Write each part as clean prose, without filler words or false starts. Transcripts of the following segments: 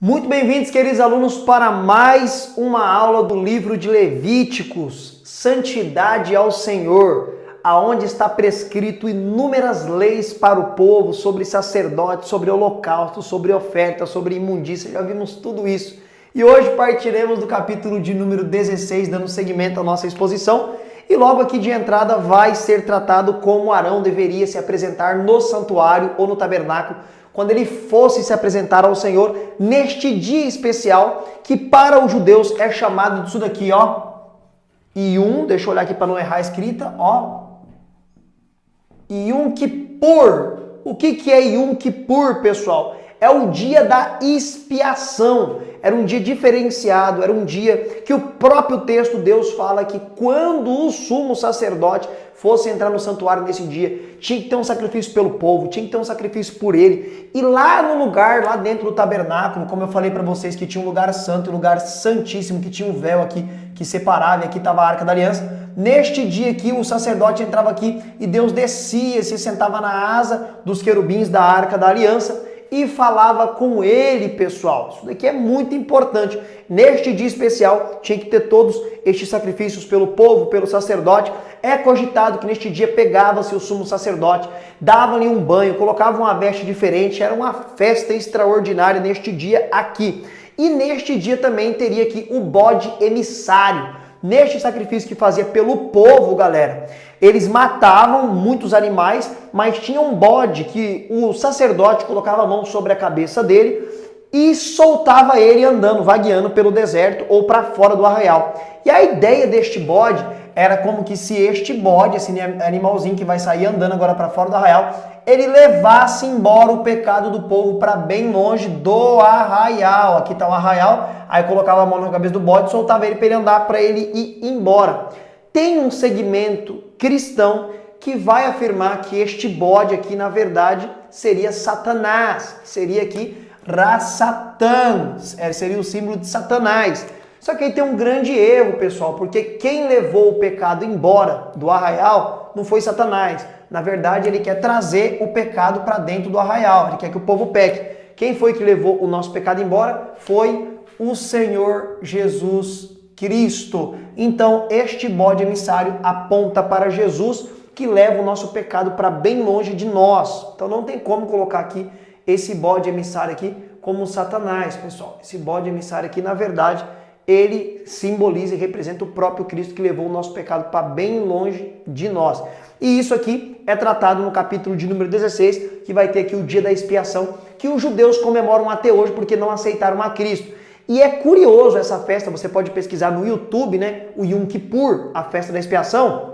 Muito bem-vindos, queridos alunos, para mais uma aula do livro de Levíticos, Santidade ao Senhor, aonde está prescrito inúmeras leis para o povo sobre sacerdote, sobre holocausto, sobre oferta, sobre imundícia, já vimos tudo isso. E hoje partiremos do capítulo de número 16, dando seguimento à nossa exposição, e logo aqui de entrada vai ser tratado como Arão deveria se apresentar no santuário ou no tabernáculo, quando ele fosse se apresentar ao Senhor neste dia especial, que para os judeus é chamado disso daqui, ó. Yom, deixa eu olhar aqui para não errar a escrita, ó. Yom Kippur. O que é Yom Kippur, pessoal? É o dia da expiação. Era um dia diferenciado, era um dia que o próprio texto Deus fala que quando o sumo sacerdote fosse entrar no santuário nesse dia, tinha que ter um sacrifício pelo povo, tinha que ter um sacrifício por ele. E lá no lugar, lá dentro do tabernáculo, como eu falei para vocês que tinha um lugar santo, um lugar santíssimo, que tinha um véu aqui que separava, e aqui estava a Arca da Aliança. Neste dia aqui, o sacerdote entrava aqui e Deus descia, se sentava na asa dos querubins da Arca da Aliança e falava com ele, pessoal. Isso daqui é muito importante. Neste dia especial, tinha que ter todos estes sacrifícios pelo povo, pelo sacerdote. É cogitado que neste dia pegava-se o sumo sacerdote, dava-lhe um banho, colocava uma veste diferente. Era uma festa extraordinária neste dia aqui. E neste dia também teria aqui o bode emissário. Neste sacrifício que fazia pelo povo, galera, eles matavam muitos animais, mas tinha um bode que o sacerdote colocava a mão sobre a cabeça dele e soltava ele andando, vagueando pelo deserto ou para fora do arraial. E a ideia deste bode era como que se este bode, esse animalzinho que vai sair andando agora para fora do arraial, ele levasse embora o pecado do povo para bem longe do arraial. Aqui está o arraial, aí colocava a mão na cabeça do bode, soltava ele para ele andar, para ele ir embora. Tem um segmento cristão que vai afirmar que este bode aqui, na verdade, seria Satanás, seria aqui Ra-Satã, seria o símbolo de Satanás. Só que aí tem um grande erro, pessoal, porque quem levou o pecado embora do arraial não foi Satanás. Na verdade, ele quer trazer o pecado para dentro do arraial, ele quer que o povo peque. Quem foi que levou o nosso pecado embora? Foi o Senhor Jesus Cristo. Então, este bode emissário aponta para Jesus, que leva o nosso pecado para bem longe de nós. Então, não tem como colocar aqui esse bode emissário aqui como Satanás, pessoal. Esse bode emissário aqui, na verdade, ele simboliza e representa o próprio Cristo que levou o nosso pecado para bem longe de nós. E isso aqui é tratado no capítulo de número 16, que vai ter aqui o dia da expiação, que os judeus comemoram até hoje porque não aceitaram a Cristo. E é curioso essa festa, você pode pesquisar no YouTube, né? O Yom Kippur, a festa da expiação,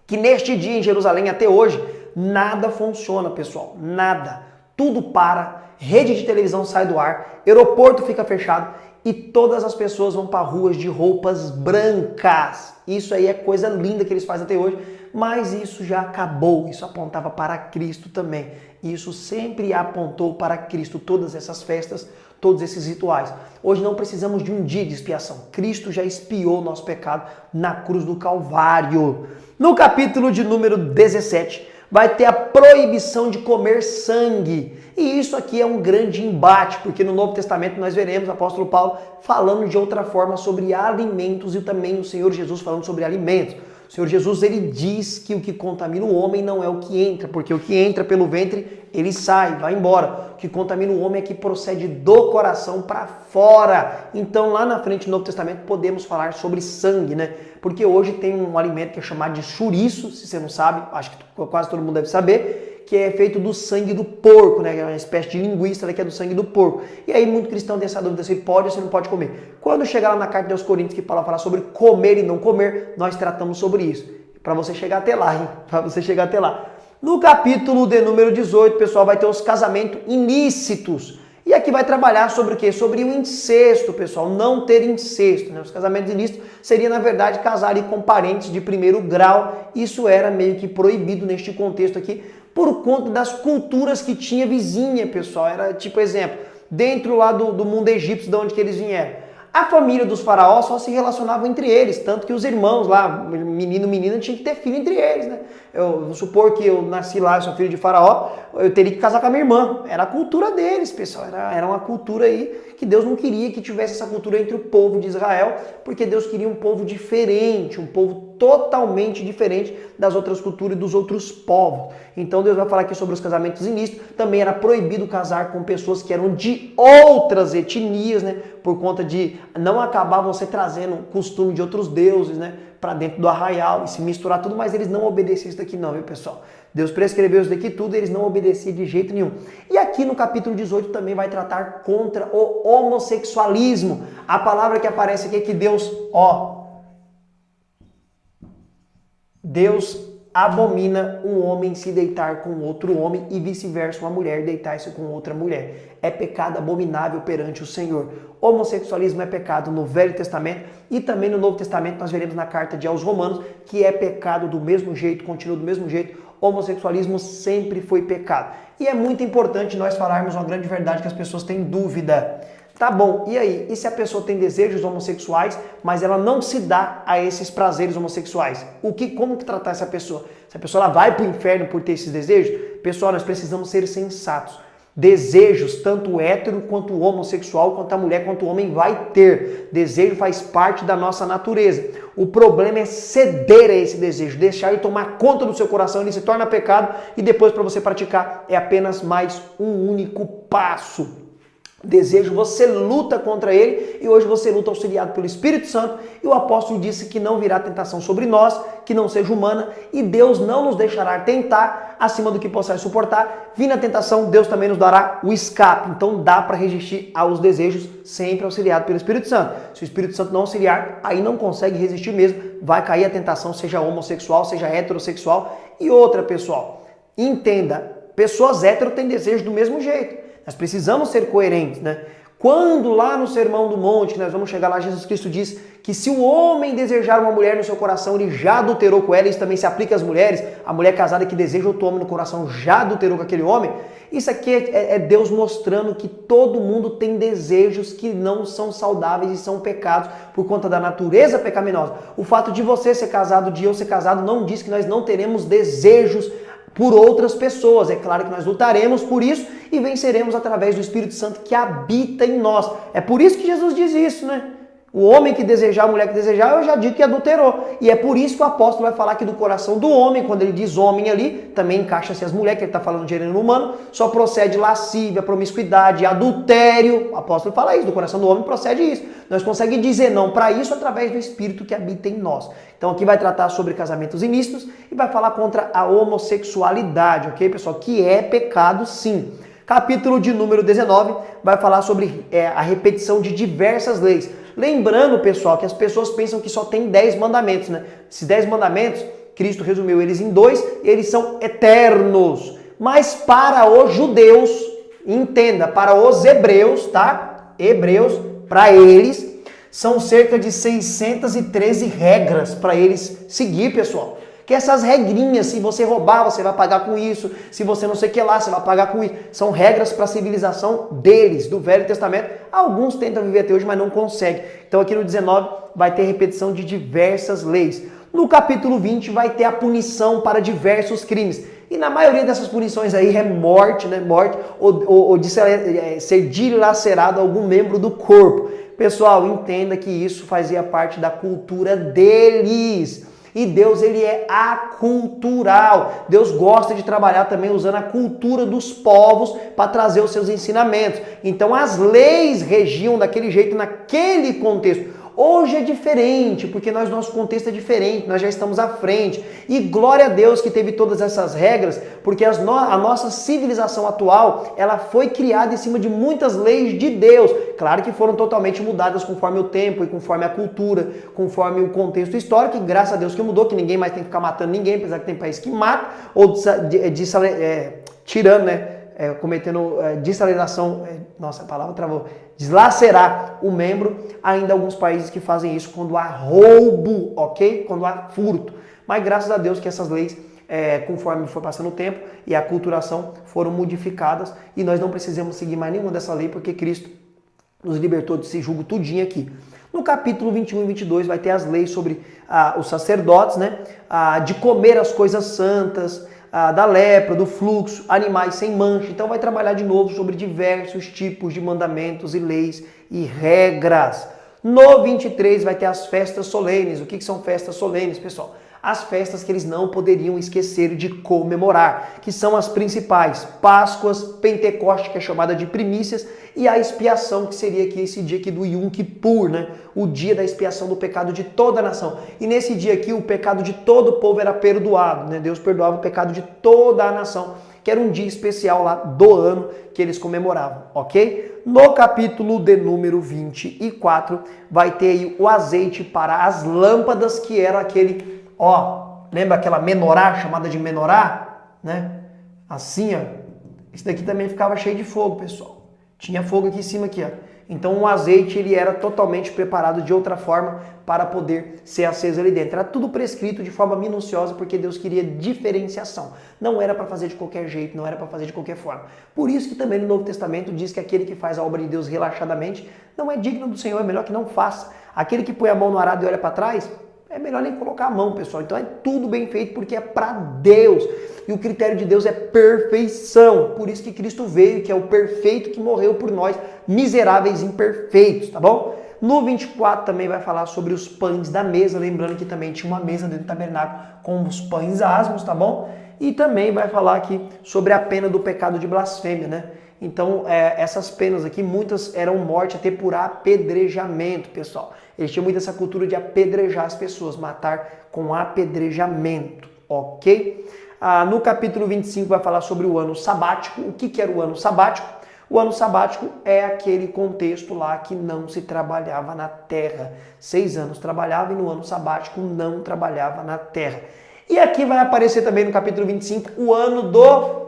que neste dia em Jerusalém até hoje, nada funciona, pessoal, nada. Tudo para, rede de televisão sai do ar, aeroporto fica fechado e todas as pessoas vão para ruas de roupas brancas. Isso aí é coisa linda que eles fazem até hoje, mas isso já acabou, isso apontava para Cristo também. Isso sempre apontou para Cristo, todas essas festas, todos esses rituais. Hoje não precisamos de um dia de expiação. Cristo já expiou o nosso pecado na cruz do Calvário. No capítulo de número 17, vai ter a proibição de comer sangue. E isso aqui é um grande embate, porque no Novo Testamento nós veremos o apóstolo Paulo falando de outra forma sobre alimentos e também o Senhor Jesus falando sobre alimentos. O Senhor Jesus, ele diz que o que contamina o homem não é o que entra, porque o que entra pelo ventre, ele sai, vai embora. O que contamina o homem é que procede do coração para fora. Então, lá na frente do Novo Testamento, podemos falar sobre sangue, né? Porque hoje tem um alimento que é chamado de chouriço, se você não sabe, acho que quase todo mundo deve saber, que é feito do sangue do porco, né? É uma espécie de linguiça que é do sangue do porco. E aí muito cristão tem essa dúvida se pode ou se não pode comer. Quando chegar lá na carta aos Coríntios que Paulo fala sobre comer e não comer, nós tratamos sobre isso. Para você chegar até lá, hein? Para você chegar até lá. No capítulo de número 18, pessoal, vai ter os casamentos ilícitos. E aqui vai trabalhar sobre o quê? Sobre o incesto, pessoal, não ter incesto, né? Os casamentos ilícitos seria, na verdade, casar com parentes de primeiro grau. Isso era meio que proibido neste contexto aqui, por conta das culturas que tinha vizinha, pessoal. Era tipo exemplo, dentro lá do mundo egípcio, de onde que eles vieram. A família dos faraós só se relacionava entre eles, tanto que os irmãos lá, menino e menina, tinham que ter filho entre eles, né? Vamos supor que eu nasci lá, sou filho de Faraó, eu teria que casar com a minha irmã. Era a cultura deles, pessoal. Era uma cultura aí que Deus não queria que tivesse essa cultura entre o povo de Israel, porque Deus queria um povo diferente, um povo totalmente diferente das outras culturas e dos outros povos. Então Deus vai falar aqui sobre os casamentos ilícitos. Também era proibido casar com pessoas que eram de outras etnias, né? Por conta de não acabar você trazendo costume de outros deuses, né? Para dentro do arraial e se misturar tudo, mas eles não obedeciam isso daqui não, viu, pessoal? Deus prescreveu isso daqui tudo, eles não obedeciam de jeito nenhum. E aqui no capítulo 18 também vai tratar contra o homossexualismo. A palavra que aparece aqui é que Deus abomina um homem se deitar com outro homem e vice-versa, uma mulher deitar-se com outra mulher. É pecado abominável perante o Senhor. Homossexualismo é pecado no Velho Testamento e também no Novo Testamento nós veremos na carta aos Romanos que é pecado do mesmo jeito, continua do mesmo jeito. Homossexualismo sempre foi pecado. E é muito importante nós falarmos uma grande verdade que as pessoas têm dúvida. Tá bom, e aí? E se a pessoa tem desejos homossexuais, mas ela não se dá a esses prazeres homossexuais? Como que tratar essa pessoa? Se a pessoa ela vai para o inferno por ter esses desejos? Pessoal, nós precisamos ser sensatos. Desejos, tanto o hétero quanto o homossexual, quanto a mulher, quanto o homem vai ter. Desejo faz parte da nossa natureza. O problema é ceder a esse desejo, deixar ele tomar conta do seu coração, ele se torna pecado e depois para você praticar é apenas mais um único passo. Desejo, você luta contra ele e hoje você luta auxiliado pelo Espírito Santo e o apóstolo disse que não virá tentação sobre nós, que não seja humana e Deus não nos deixará tentar acima do que possamos suportar. Vindo a tentação, Deus também nos dará o escape, então dá para resistir aos desejos sempre auxiliado pelo Espírito Santo. Se o Espírito Santo não auxiliar, aí não consegue resistir mesmo, vai cair a tentação, seja homossexual, seja heterossexual. E outra, pessoal, entenda, pessoas hétero têm desejo do mesmo jeito. Nós precisamos ser coerentes, né? Quando lá no Sermão do Monte, que nós vamos chegar lá, Jesus Cristo diz que se o homem desejar uma mulher no seu coração, ele já adulterou com ela, isso também se aplica às mulheres, a mulher casada que deseja outro homem no coração já adulterou com aquele homem. Isso aqui é Deus mostrando que todo mundo tem desejos que não são saudáveis e são pecados por conta da natureza pecaminosa. O fato de você ser casado, de eu ser casado, não diz que nós não teremos desejos por outras pessoas. É claro que nós lutaremos por isso e venceremos através do Espírito Santo que habita em nós. É por isso que Jesus diz isso, né? O homem que desejar, a mulher que desejar, eu já digo que adulterou. E é por isso que o apóstolo vai falar que do coração do homem, quando ele diz homem ali, também encaixa-se as mulheres, que ele está falando de gênero humano, só procede lascívia, promiscuidade, adultério. O apóstolo fala isso, do coração do homem procede isso. Nós conseguimos dizer não para isso através do Espírito que habita em nós. Então aqui vai tratar sobre casamentos ilícitos e vai falar contra a homossexualidade, ok, pessoal? Que é pecado sim. Capítulo de número 19 vai falar sobre a repetição de diversas leis. Lembrando, pessoal, que as pessoas pensam que só tem 10 mandamentos, né? Esses 10 mandamentos, Cristo resumiu eles em 2, eles são eternos. Mas para os judeus, entenda, para os hebreus, tá? Hebreus, para eles, são cerca de 613 regras para eles seguir, pessoal. Que essas regrinhas, se você roubar, você vai pagar com isso, se você não sei o que lá, você vai pagar com isso. São regras para a civilização deles, do Velho Testamento. Alguns tentam viver até hoje, mas não conseguem. Então aqui no 19 vai ter repetição de diversas leis. No capítulo 20 vai ter a punição para diversos crimes. E na maioria dessas punições aí é morte, né? Morte ou de ser dilacerado algum membro do corpo. Pessoal, entenda que isso fazia parte da cultura deles. E Deus, ele é acultural. Deus gosta de trabalhar também usando a cultura dos povos para trazer os seus ensinamentos. Então as leis regiam daquele jeito, naquele contexto. Hoje é diferente, porque nosso contexto é diferente, nós já estamos à frente. E glória a Deus que teve todas essas regras, porque a nossa civilização atual, ela foi criada em cima de muitas leis de Deus. Claro que foram totalmente mudadas conforme o tempo e conforme a cultura, conforme o contexto histórico, e graças a Deus que mudou, que ninguém mais tem que ficar matando ninguém, apesar que tem país que mata, ou tirando, né? Cometendo desaleração, nossa, a palavra travou, deslacerar o membro, ainda alguns países que fazem isso quando há roubo, ok? Quando há furto. Mas graças a Deus que essas leis, conforme foi passando o tempo e a aculturação, foram modificadas e nós não precisamos seguir mais nenhuma dessa lei porque Cristo nos libertou desse jugo tudinho aqui. No capítulo 21 e 22 vai ter as leis sobre os sacerdotes, né? De comer as coisas santas, da lepra, do fluxo, animais sem mancha. Então vai trabalhar de novo sobre diversos tipos de mandamentos e leis e regras. No 23 vai ter as festas solenes. O que são festas solenes, pessoal? As festas que eles não poderiam esquecer de comemorar, que são as principais: Páscoas, Pentecoste, que é chamada de primícias, e a expiação, que seria aqui esse dia aqui do Yom Kippur, né? O dia da expiação do pecado de toda a nação. E nesse dia aqui o pecado de todo o povo era perdoado, né? Deus perdoava o pecado de toda a nação, que era um dia especial lá do ano que eles comemoravam, ok? No capítulo de número 24 vai ter aí o azeite para as lâmpadas, que era aquele... lembra aquela menorá, chamada de menorá? Né? Assim, ó. Esse daqui também ficava cheio de fogo, pessoal. Tinha fogo aqui em cima, aqui, ó. Então o azeite, ele era totalmente preparado de outra forma para poder ser aceso ali dentro. Era tudo prescrito de forma minuciosa, porque Deus queria diferenciação. Não era para fazer de qualquer jeito, não era para fazer de qualquer forma. Por isso que também no Novo Testamento diz que aquele que faz a obra de Deus relaxadamente não é digno do Senhor, é melhor que não faça. Aquele que põe a mão no arado e olha para trás, é melhor nem colocar a mão, pessoal. Então é tudo bem feito porque é para Deus. E o critério de Deus é perfeição. Por isso que Cristo veio, que é o perfeito que morreu por nós, miseráveis imperfeitos, tá bom? No 24 também vai falar sobre os pães da mesa. Lembrando que também tinha uma mesa dentro do tabernáculo com os pães asmos, tá bom? E também vai falar aqui sobre a pena do pecado de blasfêmia, né? Então, essas penas aqui, muitas eram morte até por apedrejamento, pessoal. Eles tinham muito essa cultura de apedrejar as pessoas, matar com apedrejamento, ok? No capítulo 25 vai falar sobre o ano sabático. O que era o ano sabático? O ano sabático é aquele contexto lá que não se trabalhava na terra. 6 anos trabalhava e no ano sabático não trabalhava na terra. E aqui vai aparecer também no capítulo 25 o ano do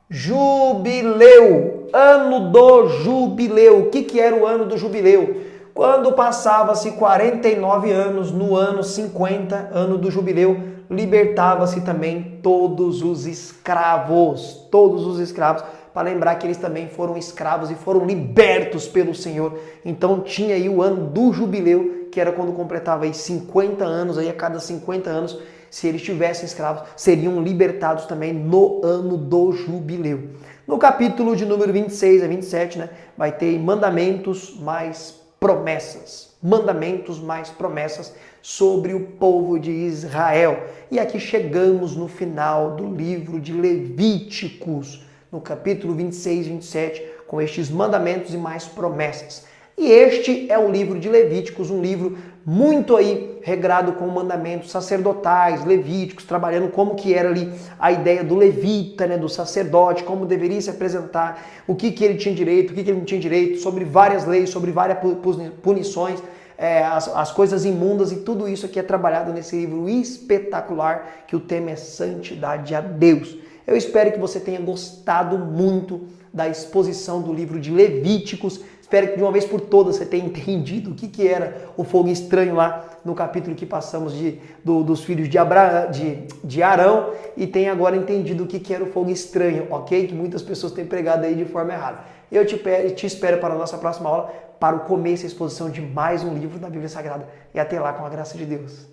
jubileu. Ano do jubileu. O que era o ano do jubileu? Quando passava-se 49 anos, no ano 50, ano do jubileu, libertava-se também todos os escravos. Todos os escravos, para lembrar que eles também foram escravos e foram libertos pelo Senhor. Então tinha aí o ano do jubileu, que era quando completava aí 50 anos, aí a cada 50 anos, se eles tivessem escravos, seriam libertados também no ano do jubileu. No capítulo de número 26 a 27, né, vai ter mandamentos mais promessas. Mandamentos mais promessas sobre o povo de Israel. E aqui chegamos no final do livro de Levíticos, no capítulo 26 e 27, com estes mandamentos e mais promessas. E este é o livro de Levíticos, um livro muito aí regrado com mandamentos sacerdotais, levíticos, trabalhando como que era ali a ideia do levita, né, do sacerdote, como deveria se apresentar, o que ele tinha direito, o que ele não tinha direito, sobre várias leis, sobre várias punições, as coisas imundas, e tudo isso aqui é trabalhado nesse livro espetacular, que o tema é Santidade a Deus. Eu espero que você tenha gostado muito da exposição do livro de Levíticos. Espero que de uma vez por todas você tenha entendido o que era o fogo estranho lá no capítulo que passamos dos filhos de Arão, e tenha agora entendido o que era o fogo estranho, ok? Que muitas pessoas têm pregado aí de forma errada. Eu te espero para a nossa próxima aula, para o começo e exposição de mais um livro da Bíblia Sagrada. E até lá, com a graça de Deus.